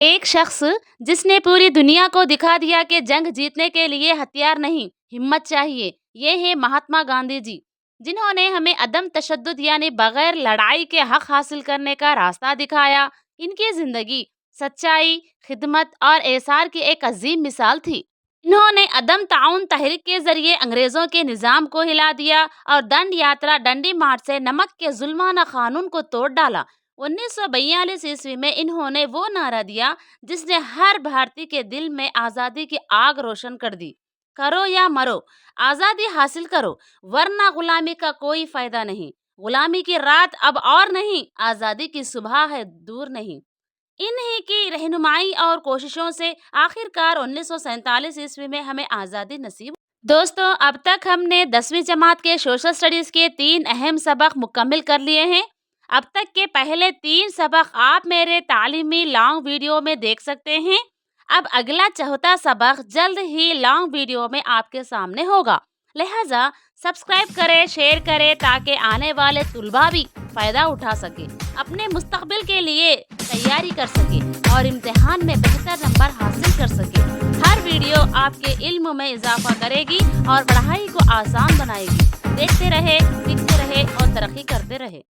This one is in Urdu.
ایک شخص جس نے پوری دنیا کو دکھا دیا کہ جنگ جیتنے کے لیے ہتھیار نہیں، ہمت چاہیے، یہ ہے مہاتما گاندھی جی، جنہوں نے ہمیں عدم تشدد یعنی بغیر لڑائی کے حق حاصل کرنے کا راستہ دکھایا۔ ان کی زندگی سچائی، خدمت اور ایثار کی ایک عظیم مثال تھی۔ انہوں نے عدم تعاون تحریک کے ذریعے انگریزوں کے نظام کو ہلا دیا اور دنڈ یاترا ڈنڈی مارچ سے نمک کے ظلمانہ قانون کو توڑ ڈالا۔ 1942 میں انہوں نے وہ نعرہ دیا جس نے ہر بھارتی کے دل میں آزادی کی آگ روشن کر دی: کرو یا مرو، آزادی حاصل کرو، ورنہ غلامی کا کوئی فائدہ نہیں۔ غلامی کی رات اب اور نہیں، آزادی کی صبح ہے دور نہیں۔ انہی کی رہنمائی اور کوششوں سے آخرکار 1947 میں ہمیں آزادی نصیب۔ دوستو، اب تک ہم نے 10ویں جماعت کے سوشل سٹڈیز کے 3 اہم سبق مکمل کر لیے ہیں۔ اب تک کے پہلے 3 سبق آپ میرے تعلیمی لانگ ویڈیو میں دیکھ سکتے ہیں۔ اب اگلا چوتھا سبق جلد ہی لانگ ویڈیو میں آپ کے سامنے ہوگا، لہٰذا سبسکرائب کریں، شیئر کریں تاکہ آنے والے طلباء بھی فائدہ اٹھا سکیں، اپنے مستقبل کے لیے تیاری کر سکیں اور امتحان میں بہتر نمبر حاصل کر سکیں۔ ہر ویڈیو آپ کے علم میں اضافہ کرے گی اور پڑھائی کو آسان بنائے گی۔ دیکھتے رہے، سیکھتے رہے اور ترقی کرتے رہے۔